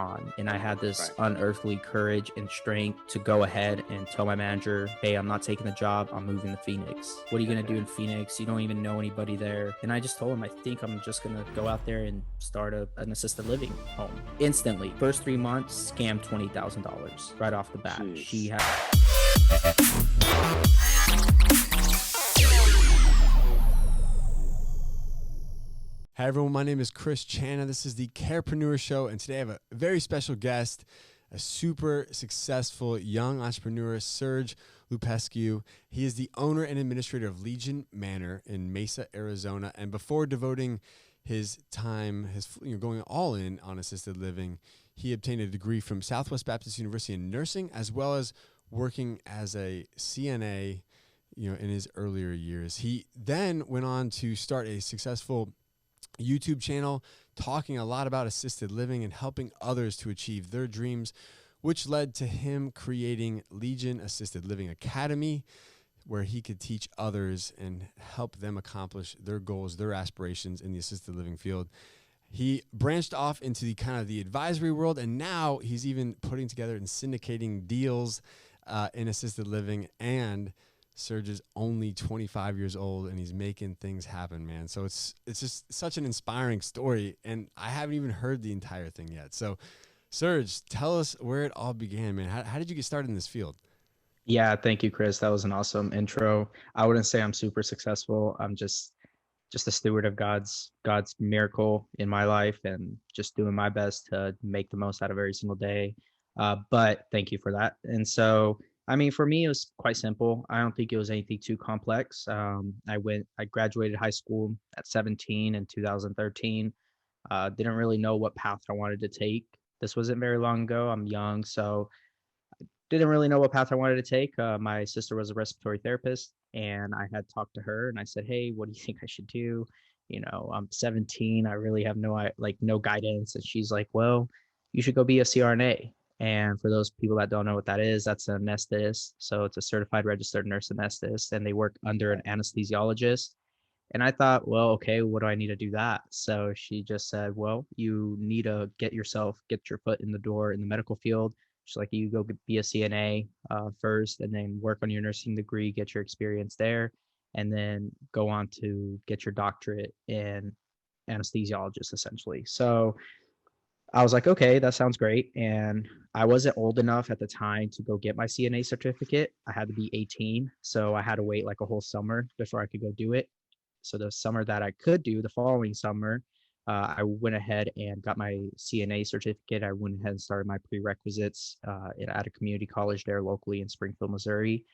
on. And I had this Right. unearthly courage and strength to go ahead and tell my manager, hey, I'm not taking the job. I'm moving to Phoenix. What are you going to do in Phoenix? You don't even know anybody there. And I just told him, I think I'm just going to go out there and start an assisted living home. Instantly, first 3 months, scammed $20,000 right off the bat. Jeez. She had. Hi everyone, my name is Chris Channa. This is the CAREpreneur Show, and today I have a very special guest, a super successful young entrepreneur, Serg Lupescu. He is the owner and administrator of Legion Manor in Mesa, Arizona, and before devoting his time, going all in on assisted living, he obtained a degree from Southwest Baptist University in nursing, as well as working as a CNA, in his earlier years. He then went on to start a successful YouTube channel talking a lot about assisted living and helping others to achieve their dreams, which led to him creating Legion Assisted Living Academy, where he could teach others and help them accomplish their goals, their aspirations in the assisted living field. He branched off into the kind of the advisory world, and now he's even putting together and syndicating deals in assisted living. And Serg is only 25 years old, and he's making things happen, man. So it's just such an inspiring story, and I haven't even heard the entire thing yet. So, Serg, tell us where it all began, man. How did you get started in this field? Yeah, thank you, Chris. That was an awesome intro. I wouldn't say I'm super successful. I'm just a steward of God's miracle in my life, and just doing my best to make the most out of every single day. But thank you for that. And so, I mean, for me, it was quite simple. I don't think it was anything too complex. I graduated high school at 17 in 2013. Didn't really know what path I wanted to take. This wasn't very long ago. I'm young, so didn't really know what path I wanted to take. My sister was a respiratory therapist, and I had talked to her, and I said, "Hey, what do you think I should do? I'm 17. I really have no guidance." And she's like, "Well, you should go be a CRNA." And for those people that don't know what that is, that's an anesthetist. So it's a certified registered nurse anesthetist, and they work under an anesthesiologist. And I thought, well, okay, what do I need to do that? So she just said, well, you need to get your foot in the door in the medical field. She's like, you go be a CNA first, and then work on your nursing degree, get your experience there, and then go on to get your doctorate in anesthesiologist, essentially. So I was like, okay, that sounds great. And I wasn't old enough at the time to go get my CNA certificate. I had to be 18. So I had to wait like a whole summer before I could go do it. So the summer that I could do, the following summer, I went ahead and got my CNA certificate. I went ahead and started my prerequisites at a community college there locally in Springfield, Missouri.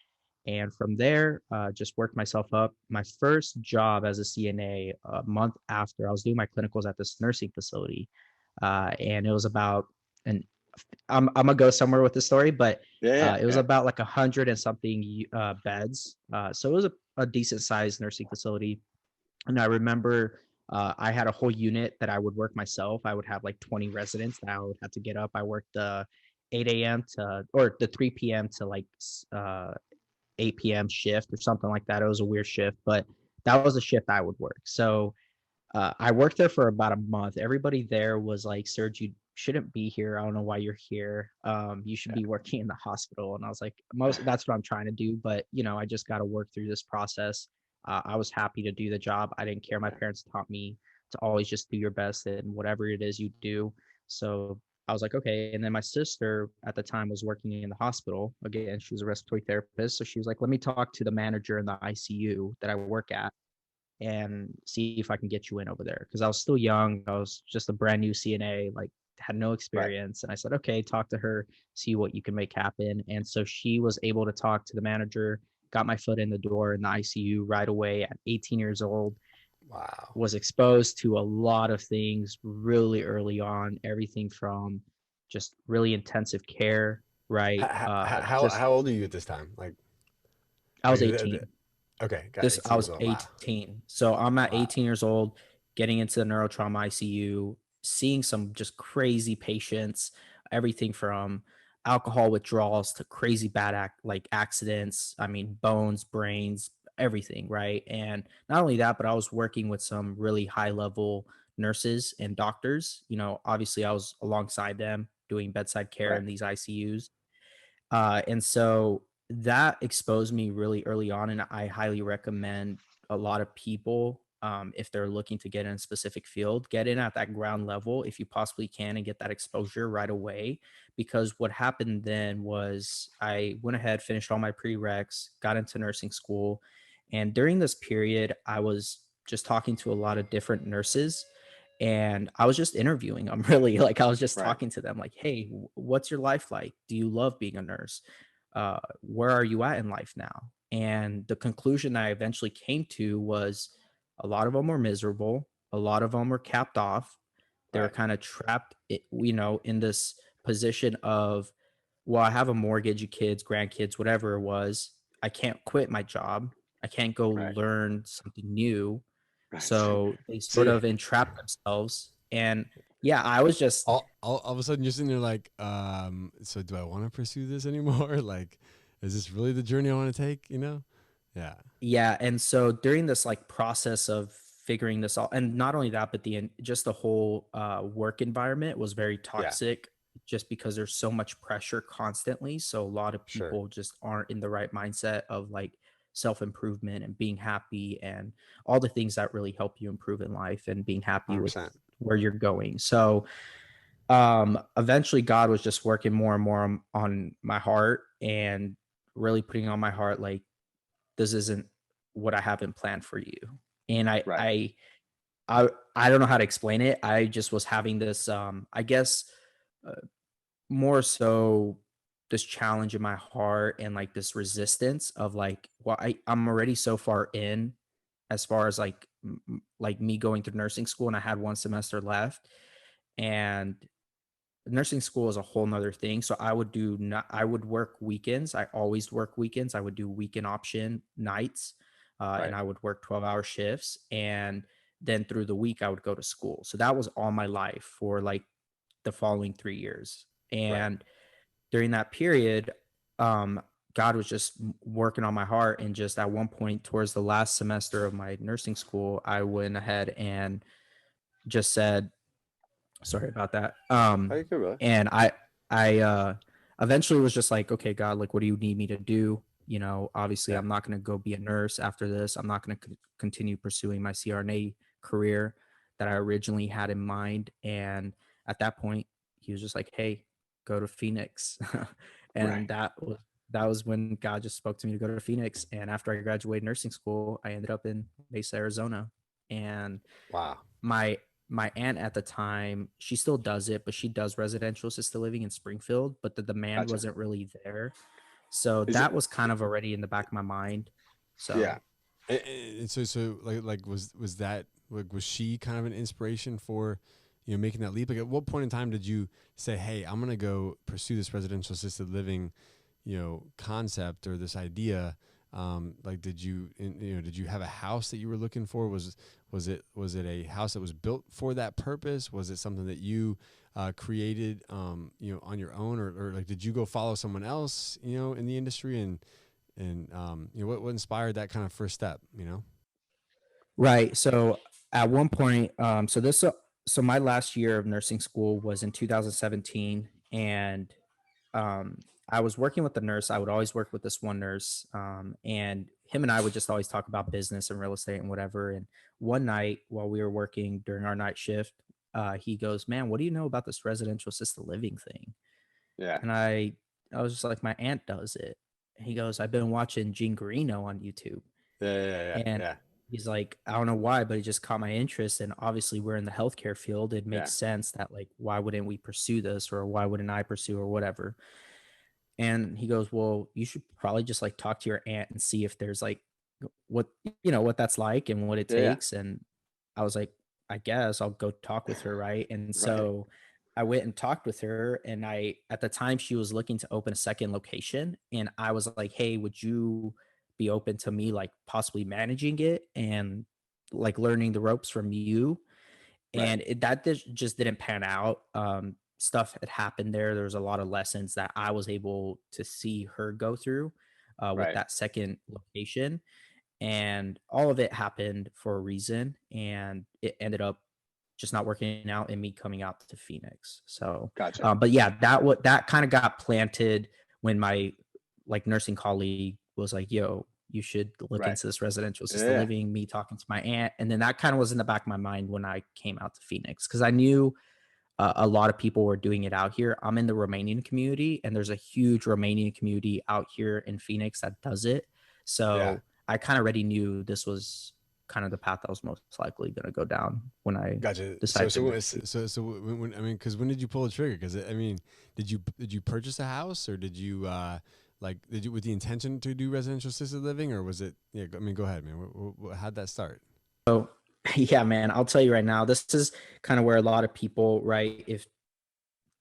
And from there, just worked myself up. My first job as a CNA, a month after I was doing my clinicals at this nursing facility. And it was about, and I'm gonna go somewhere with the story, but it was about like 100 and something beds. So it was a decent sized nursing facility. And I remember I had a whole unit that I would work myself. I would have like 20 residents that I would have to get up. I worked the 8 a.m. or the 3 p.m. to like 8 p.m. shift or something like that. It was a weird shift, but that was a shift I would work. So I worked there for about a month. Everybody there was like, Serg, you shouldn't be here. I don't know why you're here. You should be working in the hospital. And I was like, that's what I'm trying to do. But, I just got to work through this process. I was happy to do the job. I didn't care. My parents taught me to always just do your best in whatever it is you do. So I was like, okay. And then my sister at the time was working in the hospital. Again, she was a respiratory therapist. So she was like, let me talk to the manager in the ICU that I work at and see if I can get you in over there. Because I was still young. I was just a brand new CNA, like had no experience. Right. And I said, okay, talk to her, see what you can make happen. And so she was able to talk to the manager, got my foot in the door in the ICU right away at 18 years old. Wow. Was exposed to a lot of things really early on, everything from just really intensive care, right? How old are you at this time? Like, I was 18. Okay, got This 18 I years was old. 18. Wow. So I'm at Wow. 18 years old, getting into the neurotrauma ICU, seeing some just crazy patients, everything from alcohol withdrawals to crazy bad accidents. I mean, bones, brains, everything, right? And not only that, but I was working with some really high level nurses and doctors. Obviously I was alongside them, doing bedside care Right. in these ICUs. And so that exposed me really early on, and I highly recommend a lot of people, if they're looking to get in a specific field, get in at that ground level if you possibly can and get that exposure right away. Because what happened then was I went ahead, finished all my prereqs, got into nursing school, and during this period, I was just talking to a lot of different nurses. And I was just interviewing them really. Like I was just Right. talking to them like, "Hey, what's your life like? Do you love being a nurse? Where are you at in life now?" And the conclusion I eventually came to was a lot of them were miserable. A lot of them were capped off. They were Right. kind of trapped, in this position of, well, I have a mortgage, kids, grandkids, whatever it was. I can't quit my job. I can't go Right. learn something new. Right. So they sort See, of entrap themselves. And yeah, I was just, all of a sudden you're sitting there like, so do I want to pursue this anymore? Like, is this really the journey I want to take? You know? Yeah. yeah. And so during this like process of figuring this all, and not only that, but just the whole work environment was very Yeah. toxic just because there's so much pressure constantly. So a lot of Sure. people just aren't in the right mindset of like self improvement and being happy and all the things that really help you improve in life and being happy with 100%. where you're going. So eventually God was just working more and more on my heart and really putting on my heart like, this isn't what I haven't planned for you. And Right. I I don't know how to explain it. I just was having this I guess uh, more so this challenge in my heart and like this resistance of like, well, I'm already so far in as far as like like me going through nursing school, and I had one semester left. And nursing school is a whole nother thing. So I would work weekends. I always work weekends. I would do weekend option nights, and Right. I would work 12-hour shifts. And then through the week, I would go to school. So that was all my life for like the following 3 years. Right. And during that period, um, God was just working on my heart. And just at one point, towards the last semester of my nursing school, I went ahead and just said, sorry about that. Oh, you good, brother. And I eventually was just like, okay, God, like, what do you need me to do? Obviously, Yeah. I'm not going to go be a nurse after this. I'm not going to continue pursuing my CRNA career that I originally had in mind. And at that point, he was just like, hey, go to Phoenix. Right. And that was when God just spoke to me to go to Phoenix. And after I graduated nursing school, I ended up in Mesa, Arizona. And Wow. my my aunt at the time, she still does it, but she does residential assisted living in Springfield, but the demand Gotcha. wasn't really there. So Is it? that was kind of already in the back of my mind. Yeah. So And so like was that like was she kind of an inspiration for making that leap? Like at what point in time did you say, hey, I'm gonna go pursue this residential assisted living concept or this idea? Like did you have a house that you were looking for? Was it a house that was built for that purpose? Was it something that you created on your own, or like did you go follow someone else in the industry, and what inspired that kind of first step? right. So at one point, so my last year of nursing school was in 2017. And I was working with the nurse. I would always work with this one nurse, and him and I would just always talk about business and real estate and whatever. And one night while we were working during our night shift, he goes, "Man, what do you know about this residential assisted living thing?" Yeah. And I was just like, "My aunt does it." And he goes, "I've been watching Gene Guarino on YouTube." Yeah. Yeah. Yeah. And Yeah. he's like, "I don't know why, but it just caught my interest. And obviously, we're in the healthcare field. It Yeah. makes sense that, like, why wouldn't we pursue this, or why wouldn't I pursue, or whatever?" And he goes, "Well, you should probably just like talk to your aunt and see if there's like what what that's like and what it Yeah. Yeah. takes." And I was like, "I guess I'll go talk with her, right?" And Right. so I went and talked with her, and at the time she was looking to open a second location, and I was like, "Hey, would you be open to me like possibly managing it and like learning the ropes from you?" Right. And just didn't pan out. Stuff had happened there. There was a lot of lessons that I was able to see her go through with Right. that second location, and all of it happened for a reason. And it ended up just not working out and me coming out to Phoenix. So, Gotcha. but yeah, that kind of got planted when my like nursing colleague was like, yo, you should look Right. into this residential assisted Yeah. living, me talking to my aunt. And then that kind of was in the back of my mind when I came out to Phoenix, because I knew a lot of people were doing it out here. I'm in the Romanian community, and there's a huge Romanian community out here in Phoenix that does it. Yeah. So I kind of already knew this was kind of the path I was most likely going to go down when I Gotcha. decided to move. So when I mean, because when did you pull the trigger? Because I mean, did you purchase a house, or did you did you with the intention to do residential assisted living, or was it? Yeah, I mean, go ahead, man. How'd that start? So yeah, man, I'll tell you right now, this is kind of where a lot of people, right, if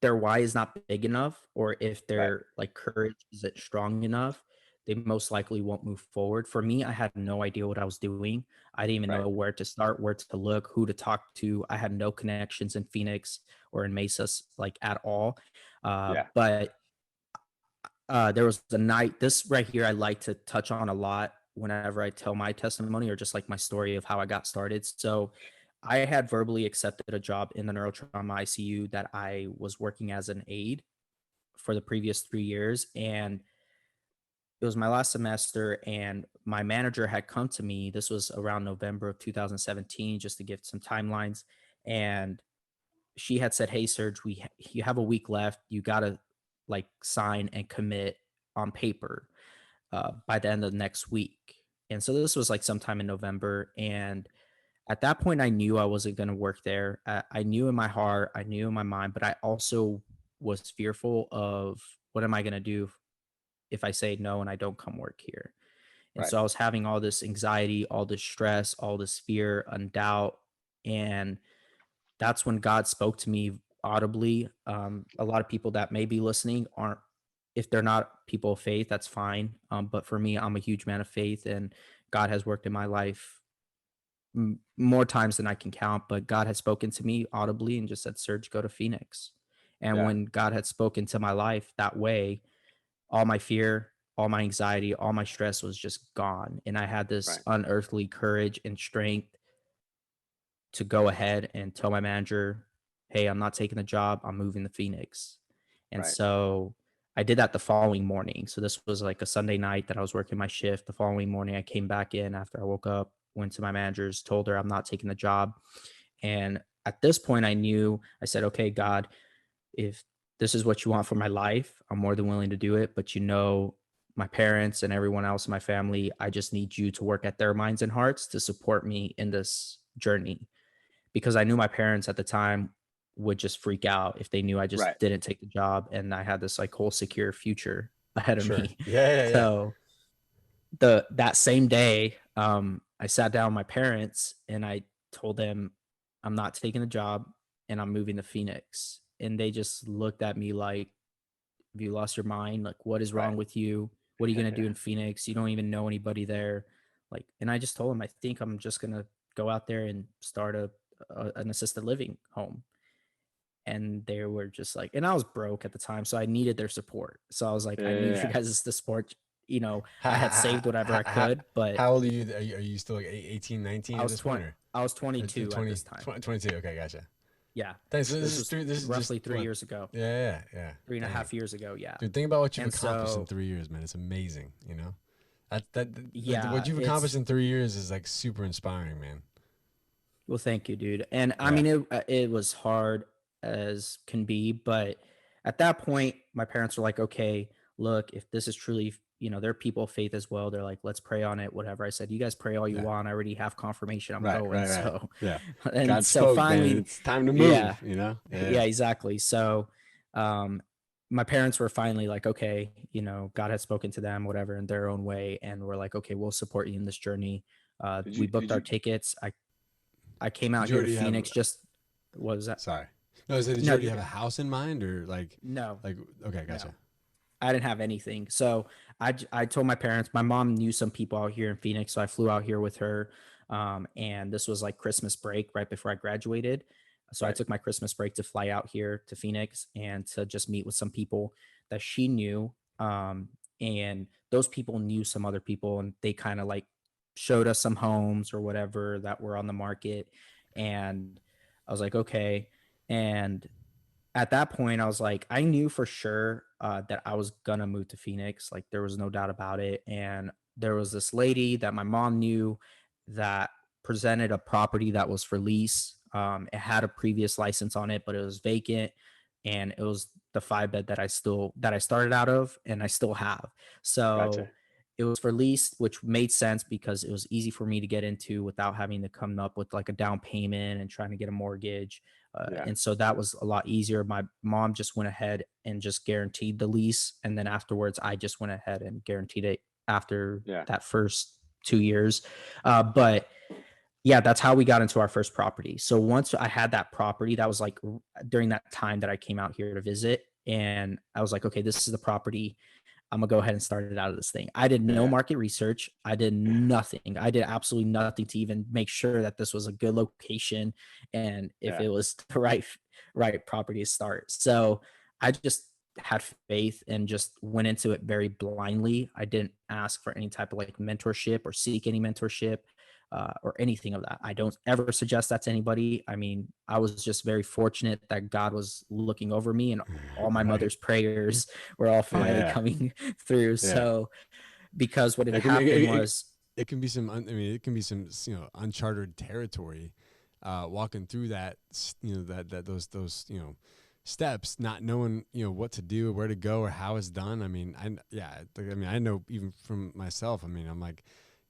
their why is not big enough, or if Right. their like courage isn't strong enough, they most likely won't move forward. For me, I had no idea what I was doing. I didn't even Right. know where to start, where to look, who to talk to. I had no connections in Phoenix or in Mesa like at all. Yeah. But there was a night, this right here I like to touch on a lot whenever I tell my testimony, or just like my story of how I got started. So I had verbally accepted a job in the neurotrauma ICU that I was working as an aide for the previous 3 years. And it was my last semester, and my manager had come to me. This was around November of 2017, just to give some timelines. And she had said, "Hey, Serge, you have a week left. You gotta like sign and commit on paper by the end of next week." And so this was like sometime in November. And at that point, I knew I wasn't going to work there. I knew in my heart, I knew in my mind, but I also was fearful of what am I going to do if I say no and I don't come work here. And Right. so I was having all this anxiety, all this stress, all this fear and doubt. And that's when God spoke to me audibly. A lot of people that may be listening aren't, if they're not people of faith, that's fine. But for me, I'm a huge man of faith, and God has worked in my life more times than I can count. But God had spoken to me audibly and just said, Serge, go to Phoenix. And Yeah. when God had spoken to my life that way, all my fear, all my anxiety, all my stress was just gone. And I had this Right. unearthly courage and strength to go ahead and tell my manager, hey, I'm not taking the job. I'm moving to Phoenix. And Right. so I did that the following morning. So this was like a Sunday night that I was working my shift. The following morning, I came back in after I woke up, went to my managers, told her I'm not taking the job. And at this point, I knew, I said, okay, God, if this is what you want for my life, I'm more than willing to do it. But my parents and everyone else in my family, I just need you to work at their minds and hearts to support me in this journey, because I knew my parents at the time would just freak out if they knew I just Right. didn't take the job and I had this like whole secure future ahead of Sure. me. Yeah. So that same day, I sat down with my parents and I told them I'm not taking the job and I'm moving to Phoenix. And they just looked at me like, have you lost your mind? Like, what is Right. wrong with you? What are you gonna do in Phoenix? You don't even know anybody there. Like, and I just told them I think I'm just gonna go out there and start an assisted living home. And they were just like, and I was broke at the time, so I needed their support. So I was like, I need your Yeah. guys' the support. How, I had saved whatever I could, but how old are you? Are you still like 18, 19 I at was this point, 20. or I was 22 at 20, this time. 22? Okay, gotcha. Yeah, Thanks. So this was this is just roughly three what? years ago, Yeah. three and a Dang. half years ago. Yeah, Dude, think about what you've and accomplished in so 3 years, man. It's amazing, you know? Like what yeah, you've accomplished it's in 3 years is like super inspiring, man. well, thank you, dude. And I Yeah. mean, it was hard as can be, but at that point, my parents were like, "Okay, look, if this is truly, they're people of faith as well. They're like, let's pray on it, whatever." I said, "You guys pray all you Yeah. want. I already have confirmation. I'm Right, going." right, right. So, Yeah. and God so spoke, man. finally, It's time to yeah, move, you know? yeah, Yeah. exactly. So, um, my parents were finally like, "Okay, God had spoken to them, whatever, in their own way," and we're like, "Okay, we'll support you in this journey." Did We you booked did our you tickets. I came Did out you here to already have Phoenix. Just what was that? sorry. No, did you No, already you're have a good. house in mind, or No, like okay, no, gotcha. I didn't have anything. So I told my parents. My mom knew some people out here in Phoenix, so I flew out here with her. And this was like Christmas break right before I graduated. So I right? took my Christmas break to fly out here to Phoenix and to just meet with some people that she knew. And those people knew some other people, and they kind of like showed us some homes or whatever that were on the market. And I was like, okay. And at that point, I was like, I knew for sure that I was gonna move to Phoenix. Like there was no doubt about it. And there was this lady that my mom knew that presented a property that was for lease. It had a previous license on it, but it was vacant, and it was the 5 bed that I started out of, and I still have. Gotcha. So it was for lease, which made sense because it was easy for me to get into without having to come up with like a down payment and trying to get a mortgage. Yeah. And so that was a lot easier. My mom just went ahead and just guaranteed the lease. And then afterwards, I just went ahead and guaranteed it after Yeah. that first 2 years. But yeah, that's how we got into our first property. So once I had that property, that was like during that time that I came out here to visit. And I was like, okay, this is the property. I'm gonna go ahead and start it out of this thing. I did no Yeah. market research. I did nothing. I did absolutely nothing to even make sure that this was a good location and if Yeah. it was the right property to start. So I just had faith and just went into it very blindly. I didn't ask for any type of like mentorship or seek any mentorship. Or anything of that. I don't ever suggest that to anybody. I mean, I was just very fortunate that God was looking over me, and all my Right. mother's prayers were all finally Yeah. coming through. Yeah. So because what had It can, happened was, it can be some, I mean, it can be some, uncharted territory, walking through that, those, steps, not knowing, what to do, what to go, or how it's done. I mean, I know even from myself, I mean, I'm like,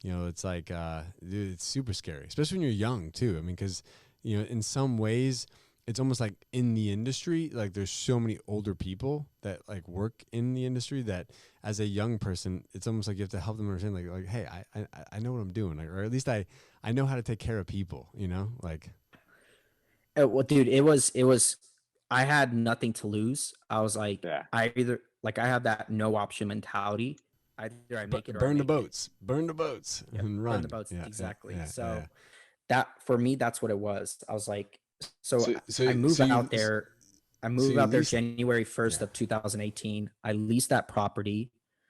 it's like, dude, it's super scary, especially when you're young too. I mean, cause in some ways it's almost like in the industry, like there's so many older people that like work in the industry that as a young person, it's almost like you have to help them understand like, hey, I know what I'm doing. Like, or at least I know how to take care of people, like, well, dude, it was, I had nothing to lose. I was like, Yeah. I have that no option mentality. Either I make it or I burn the make it. boats, Yep, and burn the run. boats. Yeah. Yeah. Exactly. Yeah. Yeah. So that for me, that's what it was. I was like, so So, I so, move so out you, there. I so move you out there leased, January yeah. 1st of 2018. I leased that property.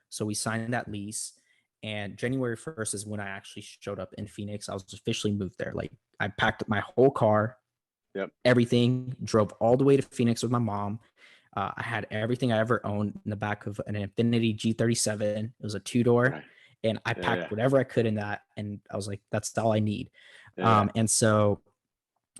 So we signed that lease. And January 1st is when I actually showed up in Phoenix. I was officially moved there. Like I packed up my whole car, Yep. everything, drove all the way to Phoenix with my mom. I had everything I ever owned in the back of an Infinity G37. It was a 2-door. Right. And I Yeah. packed whatever I could in that. And I was like, that's all I need. Yeah. And so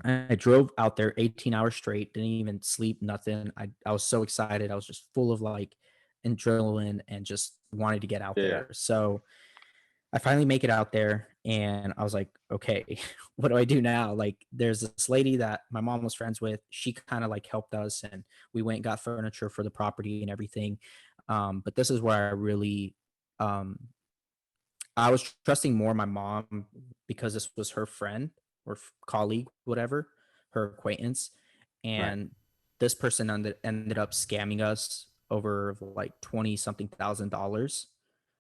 I drove out there 18 hours straight, didn't even sleep, nothing. I was so excited. I was just full of like adrenaline and just wanted to get out Yeah. there. So I finally make it out there and I was like, okay, what do I do now? Like there's this lady that my mom was friends with. She kind of like helped us and we went and got furniture for the property and everything. But this is where I really um I was trusting more my mom because this was her friend or colleague, whatever, her acquaintance, Right. and this person ended up scamming us over like 20 something $1,000.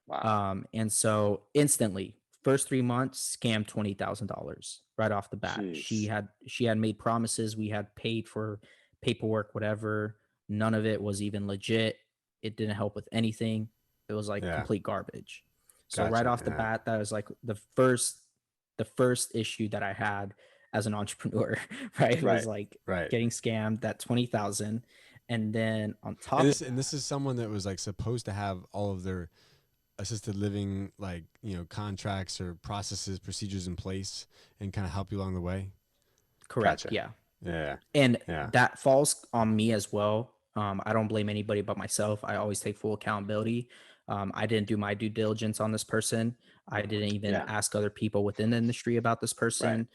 Wow. And so instantly, first 3 months, scammed $20,000 right off the bat. Jeez. She had made promises. We had paid for paperwork, whatever. None of it was even legit. It didn't help with anything. It was like Yeah. complete garbage. So right Gotcha. off the Yeah. bat, that was like the first issue that I had as an entrepreneur, right? It was Right. like Right. getting scammed that 20,000. And then on top And of this, and this is someone that was like supposed to have all of their assisted living, like, contracts or processes, procedures in place and kind of help you along the way. correct, Gotcha. yeah. Yeah. And Yeah. that falls on me as well. I don't blame anybody but myself. I always take full accountability. I didn't do my due diligence on this person. I didn't even Yeah. ask other people within the industry about this Right. person.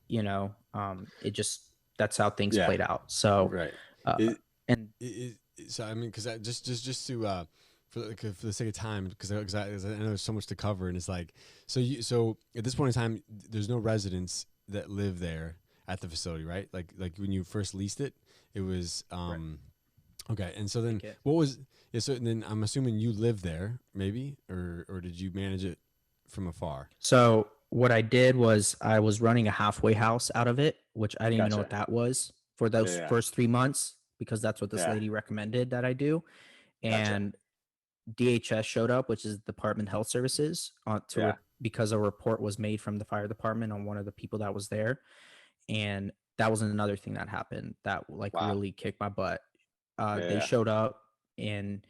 It just, that's how things Yeah. played out. So, Right. uh, It, and so I mean, because I just to for the sake of time, because I know there's so much to cover, and it's like, so at this point in time, there's no residents that live there at the facility, right? Like when you first leased it, it was okay. And so then Okay. what was so then I'm assuming you lived there, maybe, or did you manage it from afar? So what I did was I was running a halfway house out of it, which I didn't even know Gotcha. what that was for those Yeah. first 3 months because that's what this Yeah. lady recommended that I do. Gotcha. And DHS showed up, which is Department of Health Services, Yeah. because a report was made from the fire department on one of the people that was there, and that was another thing that happened that like really kicked my butt. They showed up, and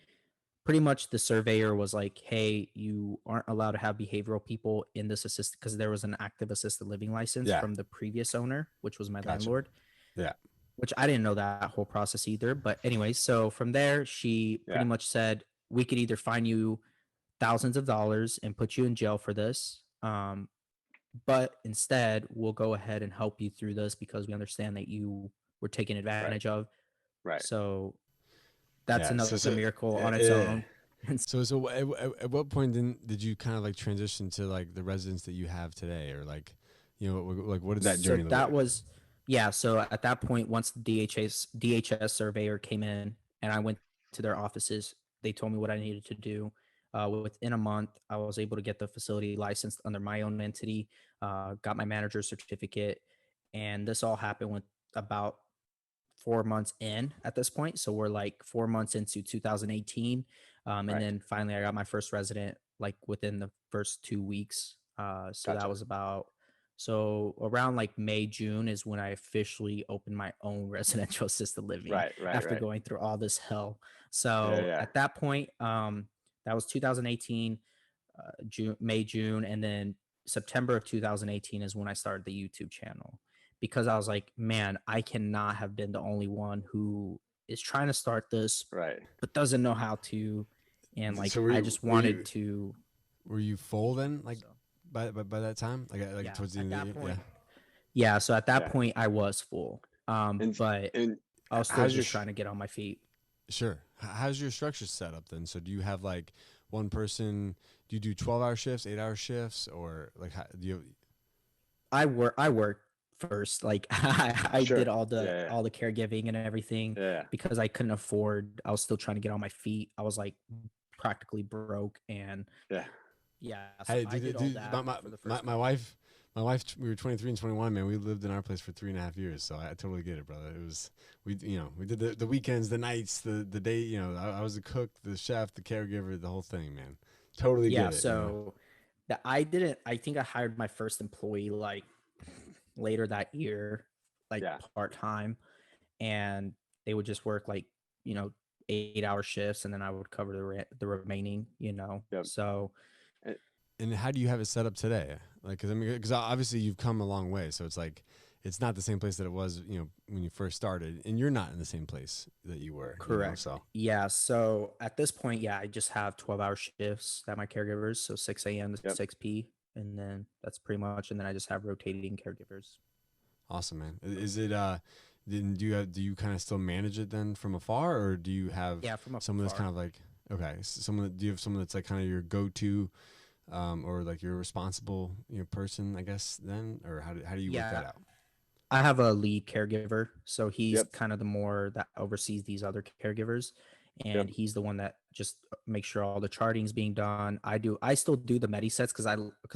pretty much the surveyor was like, hey, you aren't allowed to have behavioral people in this assisted, because there was an active assisted living license from the previous owner, which was my landlord. Yeah. Which I didn't know that whole process either. But anyway, so from there, she pretty much said, we could either fine you thousands of dollars and put you in jail for this. But instead, we'll go ahead and help you through this because we understand that you were taken advantage of. Right. So that's another so miracle on its own. So at what point did you kind of like transition to like the residence that you have today, or like, you know, like what did that journey look like? So at that point, once the DHS surveyor came in and I went to their offices, they told me what I needed to do. Within a month, I was able to get the facility licensed under my own entity, got my manager's certificate, and this all happened with about 4 months in at this point. So we're like 4 months into 2018. And then finally I got my first resident like within the first 2 weeks. So that was so around like May, June is when I officially opened my own residential assisted living after going through all this hell. So at that point, that was 2018, May, June, and then September of 2018 is when I started the YouTube channel, because I was like, man, I cannot have been the only one who is trying to start this, but doesn't know how to. And like, So I just wanted to. Were you full then? Like by that time, like towards the end of the year? Yeah. So at that point I was full. But I was still just trying to get on my feet. Sure. How's your structure set up then? So do you have like one person, do you do 12-hour shifts, 8-hour shifts, or like how do you? I work first. Like I did all the caregiving and everything because I couldn't afford. I was still trying to get on my feet. I was like practically broke, and so Hey, I did all that for the first my wife, we were 23 and 21, man. We lived in our place for 3.5 years, so I totally get it, brother. It was, we did the weekends, the nights, the day, I was the cook, the chef, the caregiver, the whole thing, man. Totally get it. So I think I hired my first employee like later that year, like part-time, and they would just work like 8-hour shifts, and then I would cover the remaining. So. And how do you have it set up today? Like, because obviously you've come a long way, so it's like it's not the same place that it was, when you first started, and you're not in the same place that you were. Correct. So at this point, I just have 12-hour shifts that my caregivers, so 6 a.m. to 6 p, and then that's pretty much, and then I just have rotating caregivers. Awesome, man. Is it do you kind of still manage it then from afar, or do you have someone that's kind of like, do you have someone that's like kind of your go-to, or like your responsible person, I guess, then, or how do you work that out? I have a lead caregiver, so he's kind of the more that oversees these other caregivers, and he's the one that just makes sure all the charting is being done. I still do the medisets because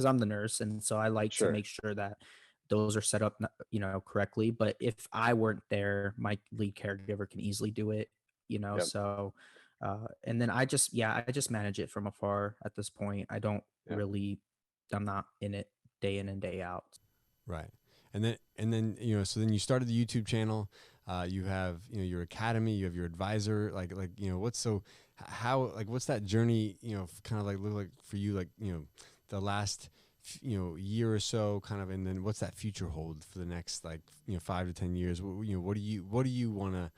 I'm the nurse, and so I like to make sure that those are set up, correctly. But if I weren't there, my lead caregiver can easily do it, So, and then I just manage it from afar at this point. I don't really, I'm not in it day in and day out. Right. And then so then you started the YouTube channel. You have your academy. You have your advisor. What's that journey kind of like look like for you, like the last year or so, kind of, and then what's that future hold for the next 5 to 10 years? What do you want to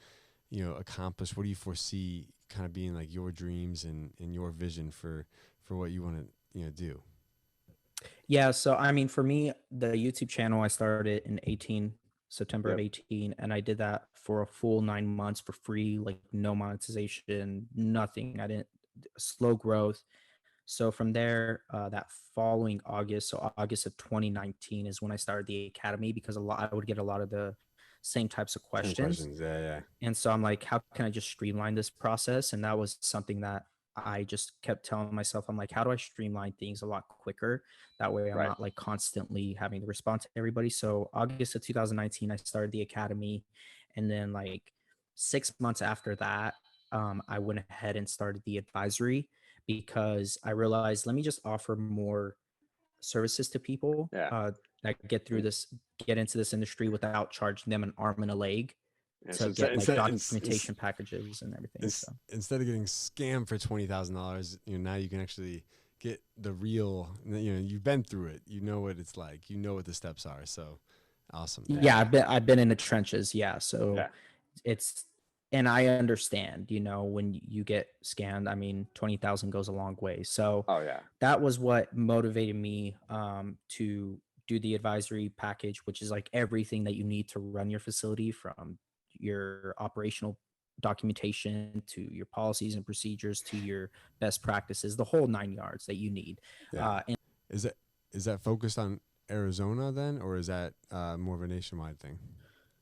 accomplish? What do you foresee kind of being like your dreams and your vision for what you want to do? Yeah, so I mean, for me, the YouTube channel, I started in September of 18, and I did that for a full 9 months for free, like no monetization, nothing. I didn't, slow growth. So from there, that following August, so August of 2019 is when I started the academy, because I would get a lot of the same types of questions. And so I'm like, how can I just streamline this process? And that was something that I just kept telling myself. I'm like, how do I streamline things a lot quicker? That way I'm not like constantly having to respond to everybody. So August of 2019, I started the academy. And then like 6 months after that, I went ahead and started the advisory, because I realized, let me just offer more services to people that get into this industry without charging them an arm and a leg to get like documentation packages and everything. So instead of getting scammed for $20,000, now you can actually get the real. You've been through it. You know what it's like. You know what the steps are. So awesome. Yeah, I've been in the trenches. Yeah, so it's. And I understand, when you get scammed, I mean, 20,000 goes a long way. So that was what motivated me to do the advisory package, which is like everything that you need to run your facility, from your operational documentation to your policies and procedures to your best practices, the whole 9 yards that you need. And is that focused on Arizona then, or is that more of a nationwide thing?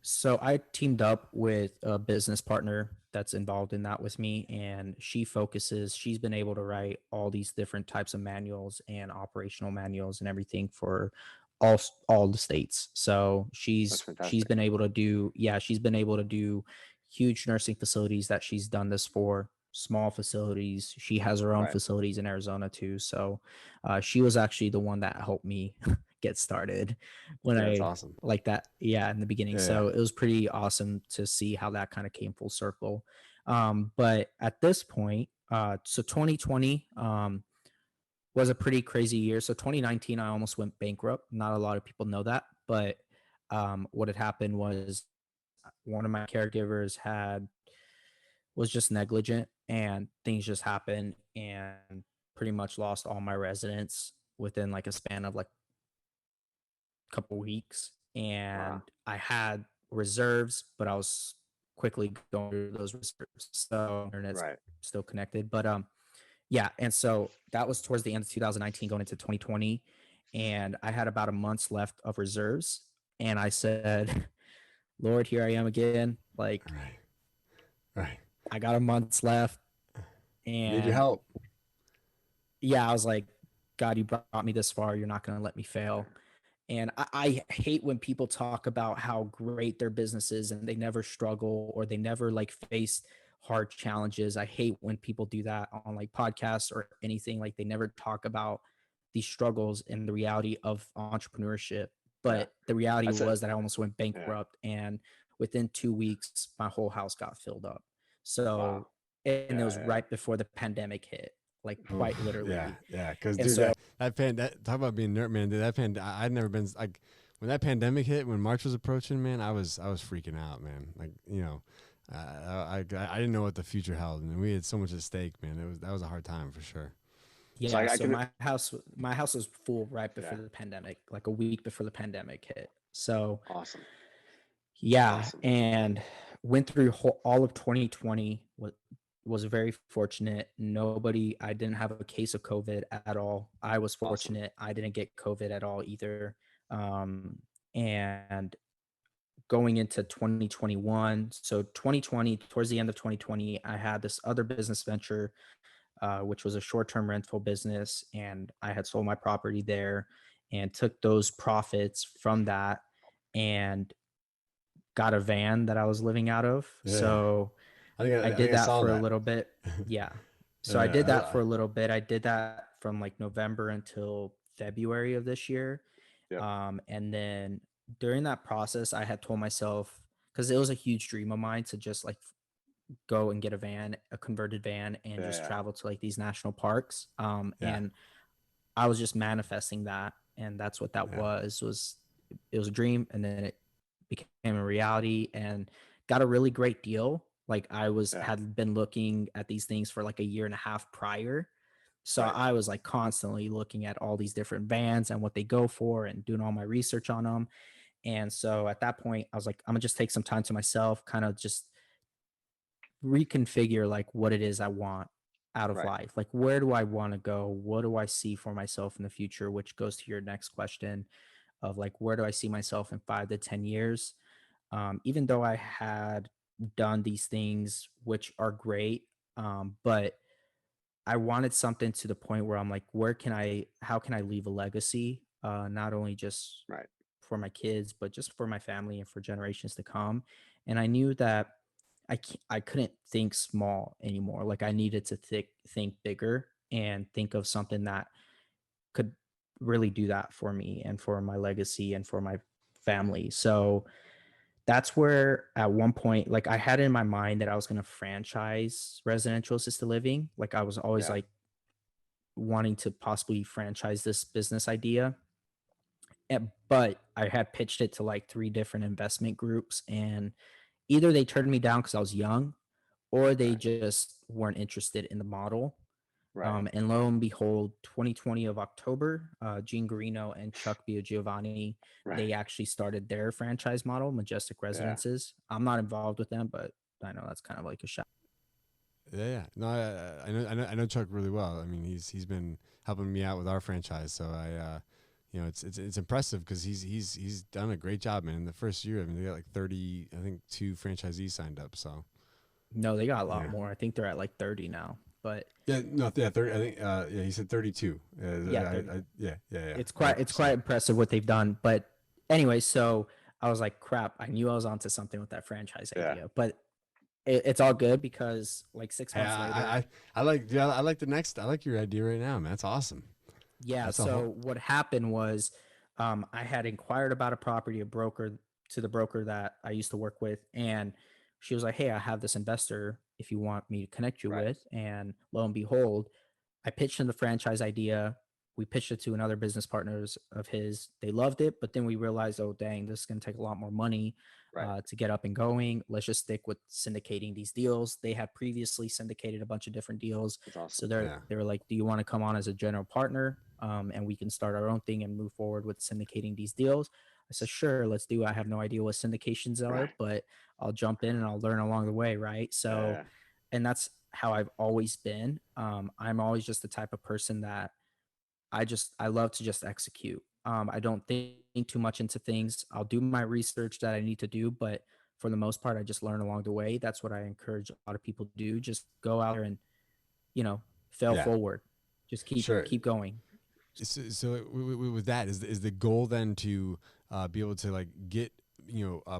So I teamed up with a business partner that's involved in that with me, and she's been able to write all these different types of manuals and operational manuals and everything for all the states. So she's been able to do huge nursing facilities that she's done this for, small facilities. She has her own facilities in Arizona too. So she was actually the one that helped me get started when that's awesome. like that. Yeah. In the beginning. So it was pretty awesome to see how that kind of came full circle. But at this point, so 2020, was a pretty crazy year. So 2019, I almost went bankrupt. Not a lot of people know that, but what had happened was one of my caregivers was just negligent, and things just happened, and pretty much lost all my residents within like a span of like a couple weeks. And I had reserves, but I was quickly going through those reserves. So internet's still connected, but yeah. And so that was towards the end of 2019 going into 2020. And I had about a month's left of reserves. And I said, Lord, here I am again. Like, I got a month's left. And need your help. Yeah, I was like, God, you brought me this far. You're not going to let me fail. And I hate when people talk about how great their business is and they never struggle or they never like face hard challenges. I hate when people do that on like podcasts or anything. Like they never talk about these struggles and the reality of entrepreneurship. But the reality was that I almost went bankrupt, and within 2 weeks, my whole house got filled up. So, and it was right before the pandemic hit, like quite literally. Because dude, talk about being nerd, man. Dude, I'd never been like when that pandemic hit, when March was approaching, man. I was freaking out, man. Like I didn't know what the future held, and we had so much at stake, man. That was a hard time for sure. Yeah, so my house was full right before the pandemic, like a week before the pandemic hit. So awesome. Yeah, and went through all of 2020. Was very fortunate. I didn't have a case of COVID at all. I was fortunate. Awesome. I didn't get COVID at all either. And going into 2021, so 2020, towards the end of 2020, I had this other business venture, which was a short-term rental business, and I had sold my property there and took those profits from that and got a van that I was living out of. So I did that for a little bit. Yeah. So I did that for a little bit. I did that from like November until February of this year. And then during that process, I had told myself, because it was a huge dream of mine to just like go and get a converted van and just travel to like these national parks. And I was just manifesting that. And that's what that was it was a dream. And then it became a reality and got a really great deal. Like I had been looking at these things for like a year and a half prior. So I was like constantly looking at all these different vans and what they go for and doing all my research on them. And so at that point I was like, I'm gonna just take some time to myself, kind of just reconfigure like what it is I want out of life. Like, where do I want to go? What do I see for myself in the future? Which goes to your next question of like, where do I see myself in 5 to 10 years? Even though I had done these things, which are great, but I wanted something to the point where I'm like, how can I leave a legacy? Not only just for my kids, but just for my family and for generations to come. And I knew that I couldn't think small anymore. Like I needed to think bigger and think of something that could really do that for me and for my legacy and for my family. So that's where at one point, like I had in my mind that I was going to franchise residential assisted living. Like I was always like wanting to possibly franchise this business idea. But I had pitched it to like three different investment groups, and either they turned me down because I was young, or they just weren't interested in the model. And lo and behold, 2020 of October, Gene Garino and Chuck Biogiovanni, they actually started their franchise model, Majestic Residences. I'm not involved with them, but I know that's kind of like a shout. Yeah. No, I know Chuck really well. I mean, he's been helping me out with our franchise, so you know, it's impressive because he's done a great job, man. In the first year, I mean, they got like 30, I think, 2 franchisees signed up. So No, they got a lot more. I think they're at like 30 now. But yeah, no, yeah, 30. I think, yeah, he said 32. yeah, 30. Yeah. It's quite impressive what they've done. But anyway, so I was like, crap, I knew I was onto something with that franchise idea. But it's all good because like 6 months later, I like, yeah, I like your idea right now, man. That's awesome. yeah. That's So what happened was, I had inquired about a property, to the broker that I used to work with, and she was like, "Hey, I have this investor if you want me to connect you with." And lo and behold, I pitched him the franchise idea. We pitched it to another business partners of his. They loved it, but then we realized, oh dang, this is going to take a lot more money to get up and going. Let's just stick with syndicating these deals. They had previously syndicated a bunch of different deals, so they were like, "Do you want to come on as a general partner, and we can start our own thing and move forward with syndicating these deals?" I said, "Sure, let's do it. I have no idea what syndications are, but I'll jump in and I'll learn along the way, right?" So, and that's how I've always been. I'm always just the type of person that I love to just execute. I don't think too much into things. I'll do my research that I need to do, but for the most part, I just learn along the way. That's what I encourage a lot of people to do. Just go out there and, fail forward. Just keep going. So with that, is the goal then to be able to like get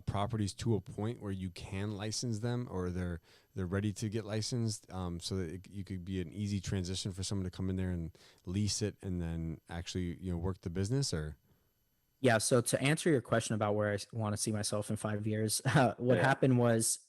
properties to a point where you can license them, or they're ready to get licensed, so that you could be an easy transition for someone to come in there and lease it and then actually work the business? Or Yeah. So to answer your question about where I want to see myself in 5 years, what happened was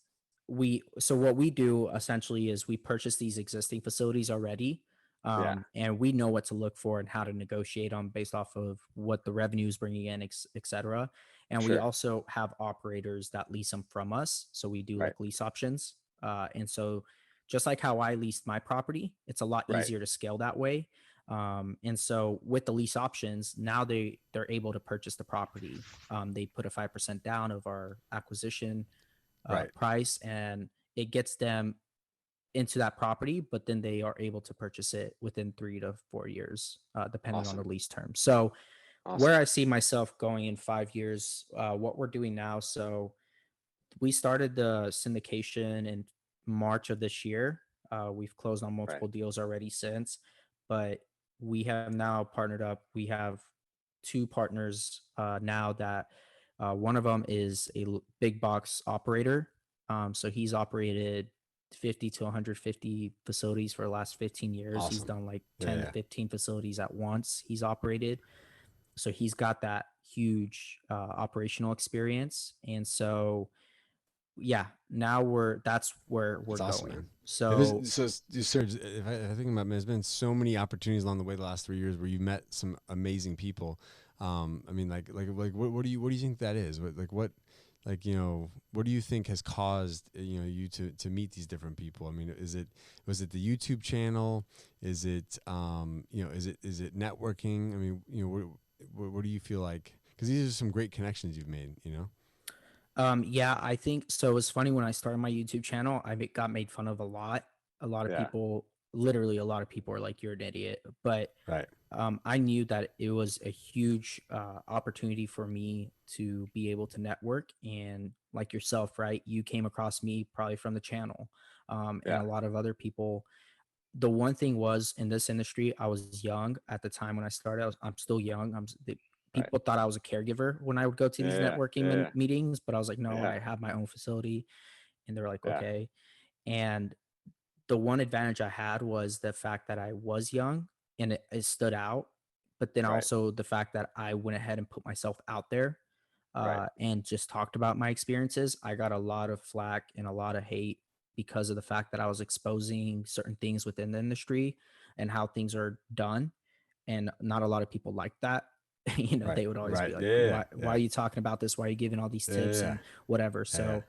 what we do essentially is we purchase these existing facilities already. And we know what to look for and how to negotiate on based off of what the revenue is bringing in, et cetera. And we also have operators that lease them from us. So we do like lease options. And so just like how I leased my property, it's a lot easier to scale that way. And so with the lease options, now they're able to purchase the property. They put a 5% down of our acquisition price, and it gets them into that property, but then they are able to purchase it within 3 to 4 years, depending on the lease term. So where I see myself going in 5 years, what we're doing now. So we started the syndication in March of this year. We've closed on multiple deals already since, but we have now partnered up. We have 2 partners now that one of them is a big box operator. So he's operated 50 to 150 facilities for the last 15 years. He's done like 10 to 15 facilities at once he's operated. So he's got that huge operational experience. And so, yeah, now that's where we're going. Awesome, man. So Serge, if I think about it, there's been so many opportunities along the way the last 3 years where you met some amazing people. I mean, like what do you think that is? What do you think has caused you to meet these different people? I mean, was it the YouTube channel? Is it is it networking? I mean, what do you feel like? Because these are some great connections you've made. Yeah, I think so. It's funny, when I started my YouTube channel, got made fun of a lot. A lot of people, literally a lot of people, are like, "You're an idiot." But I knew that it was a huge opportunity for me to be able to network. And like yourself, right? You came across me probably from the channel, and a lot of other people. The one thing was, in this industry, I was young at the time when I started. I'm still young. People thought I was a caregiver when I would go to these networking meetings, but I was like, no, I have my own facility. And they're like, okay. And the one advantage I had was the fact that I was young, and it stood out but then Right. also the fact that I went ahead and put myself out there Right. and just talked about my experiences. I got a lot of flack and a lot of hate because of the fact that I was exposing certain things within the industry and how things are done. And not a lot of people like that. You know, Right. they would always be Right. like, Yeah. why are you talking about this? Why are you giving all these tips and whatever? So,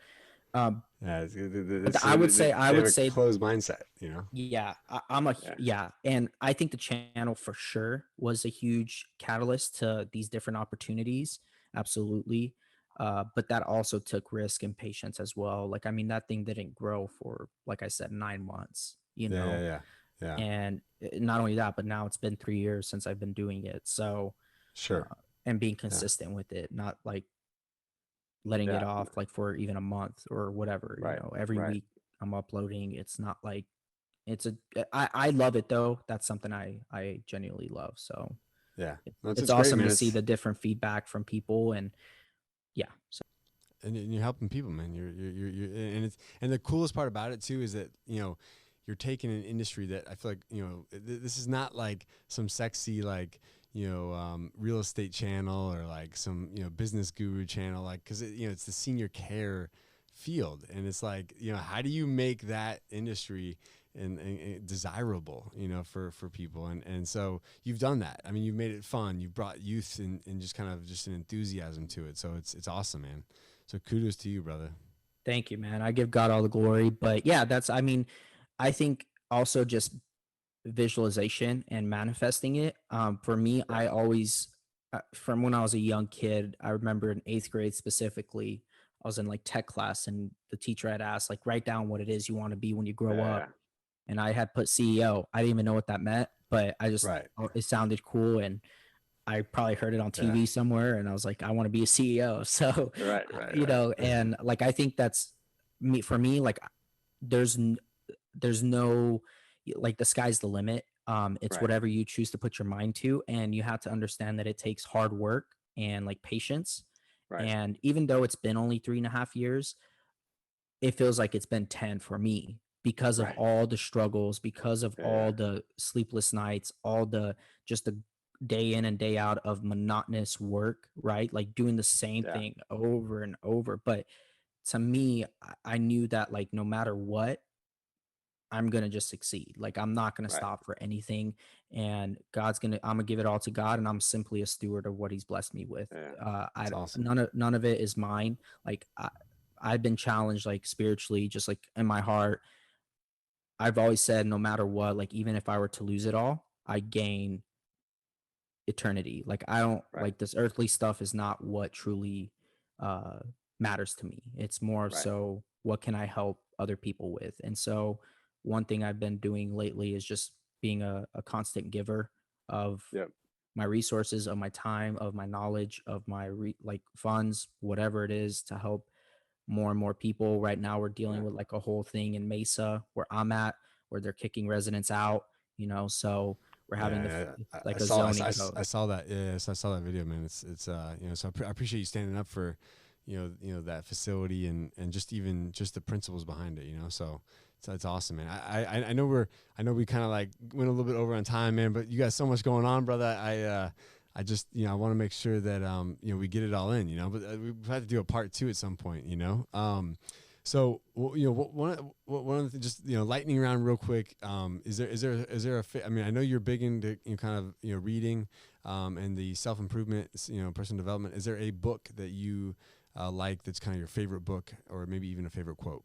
um, Yeah, but I would say, they have a closed mindset, you know? yeah, I'm a, yeah. And I think the channel for sure was a huge catalyst to these different opportunities. Absolutely. But that also took risk and patience as well. Like, I mean, that thing didn't grow for, like I said, 9 months, you know? Yeah. And not only that, but now it's been 3 years since I've been doing it. So, Sure. and being consistent with it, not like letting it off like for even a month or whatever, you know, every week I'm uploading. It's not like I love it though. That's something I genuinely love. So Yeah. it's awesome to see the different feedback from people and so. And you're helping people, man. And the coolest part about it too is that, you know, you're taking an industry that I feel like, you know, this is not like some sexy, like, you know, real estate channel or like some, you know, business guru channel, like, cause you know, it's the senior care field. And it's like, you know, how do you make that industry and desirable, you know, for people. And so you've done that. I mean, you've made it fun. You've brought youth and just kind of just an enthusiasm to it. So it's awesome, man. So kudos to you, brother. Thank you, man. I give God all the glory. But yeah, I mean, I think also just visualization and manifesting it. For me, I always, from when I was a young kid, I remember in 8th grade specifically, I was in like tech class and the teacher had asked, like, write down what it is you want to be when you grow up. And I had put CEO. I didn't even know what that meant, but I just, it sounded cool. And I probably heard it on TV somewhere and I was like, I want to be a CEO. So, you know, and like, I think that's me for me, like there's no, like the sky's the limit. It's whatever you choose to put your mind to. And you have to understand that it takes hard work and like patience. And even though it's been only 3.5 years, it feels like it's been 10 for me because of all the struggles, because of all the sleepless nights, all the just the day in and day out of monotonous work, right? Like doing the same thing over and over. But to me, I knew that like no matter what, I'm going to just succeed. Like I'm not going to stop for anything. And I'm going to give it all to God. And I'm simply a steward of what he's blessed me with. Awesome. None of it is mine. Like I've been challenged like spiritually, just like in my heart. I've always said, no matter what, like even if I were to lose it all, I gain eternity. Like I don't like this earthly stuff is not what truly matters to me. It's more so what can I help other people with. And so one thing I've been doing lately is just being a constant giver of my resources, of my time, of my knowledge, of my like funds, whatever it is to help more and more people. Right now we're dealing with like a whole thing in Mesa where I'm at, where they're kicking residents out, you know, so we're having like a zoning code. I saw that. Yes, I saw that video, man. It's you know, so I appreciate you standing up for, you know, that facility and just even just the principles behind it, you know. So it's awesome, man. I know we kind of like went a little bit over on time, man, but you got so much going on, brother. I just, you know, I want to make sure that, you know, we get it all in, you know, but we have to do a part 2 at some point, you know? So, you know, one of the, just, you know, lightning round real quick. Is there I mean, I know you're big into, you know, kind of, you know, reading, and the self-improvement, you know, personal development. Is there a book that you, like, that's kind of your favorite book or maybe even a favorite quote?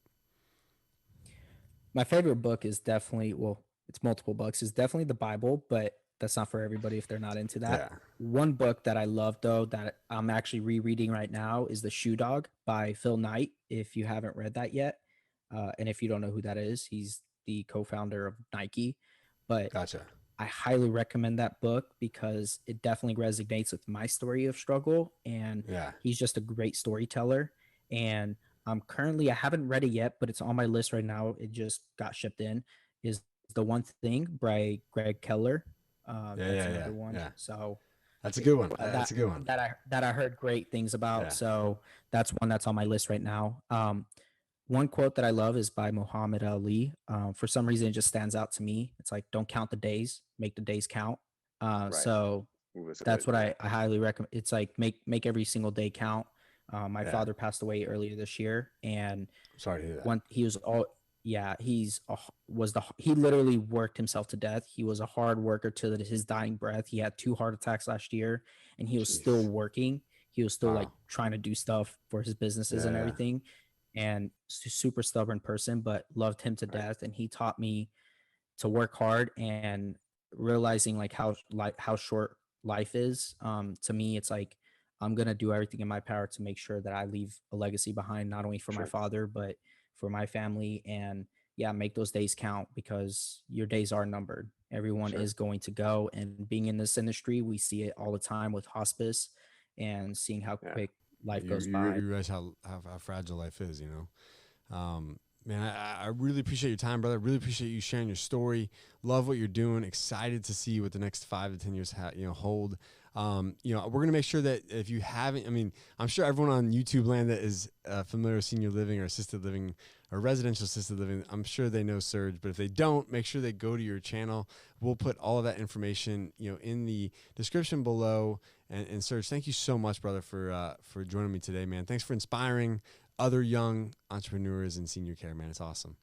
My favorite book is definitely, well, it's multiple books. It's definitely the Bible, but that's not for everybody if they're not into that. Yeah. One book that I love though, that I'm actually rereading right now is The Shoe Dog by Phil Knight. If you haven't read that yet, and if you don't know who that is, he's the co-founder of Nike. But Gotcha. I highly recommend that book because it definitely resonates with my story of struggle. And he's just a great storyteller. And I haven't read it yet, but it's on my list right now. It just got shipped in. Is The One Thing by Greg Keller. That's another one. Yeah. So that's a good one. That's a good one. That I heard great things about. Yeah. So that's one that's on my list right now. One quote that I love is by Muhammad Ali. For some reason, it just stands out to me. It's like, don't count the days, make the days count. So That's what I highly recommend. It's like make every single day count. My father passed away earlier this year, and Sorry to hear that. when he was all yeah, he literally worked himself to death. He was a hard worker to his dying breath. He had 2 heart attacks last year, and he was still working. He was still like trying to do stuff for his businesses and everything, and super stubborn person, but loved him to death. And he taught me to work hard, and realizing like how short life is. To me, it's like I'm gonna do everything in my power to make sure that I leave a legacy behind, not only for my father, but for my family. And make those days count, because your days are numbered. Everyone is going to go, and being in this industry, we see it all the time with hospice, and seeing how quick life goes by. You realize how fragile life is, you know. Man, I really appreciate your time, brother. Really appreciate you sharing your story. Love what you're doing. Excited to see what the next 5 to 10 years hold. You know, we're going to make sure that if you haven't, I mean, I'm sure everyone on YouTube land that is familiar with senior living or assisted living or residential assisted living, I'm sure they know Serg, but if they don't, make sure they go to your channel. We'll put all of that information, you know, in the description below. And Serg, thank you so much, brother, for joining me today, man. Thanks for inspiring other young entrepreneurs in senior care, man. It's awesome.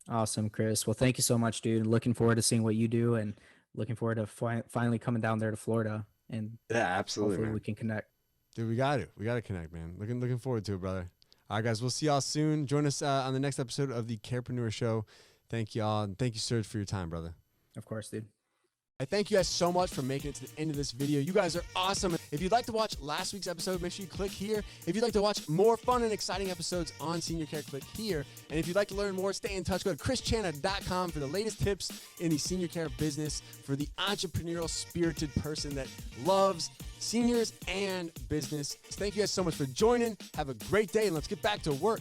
Awesome, Chris. Well, thank you so much, dude. Looking forward to seeing what you do, and looking forward to finally coming down there to Florida, and absolutely, hopefully man. we can connect. Dude, we got to connect, man. Looking forward to it, brother. All right, guys, we'll see y'all soon. Join us on the next episode of the CAREpreneur Show. Thank y'all, and thank you, Serg, for your time, brother. Of course, dude. I thank you guys so much for making it to the end of this video. You guys are awesome. If you'd like to watch last week's episode, make sure you click here. If you'd like to watch more fun and exciting episodes on senior care, click here. And if you'd like to learn more, stay in touch. Go to chrischana.com for the latest tips in the senior care business for the entrepreneurial spirited person that loves seniors and business. Thank you guys so much for joining. Have a great day, and let's get back to work.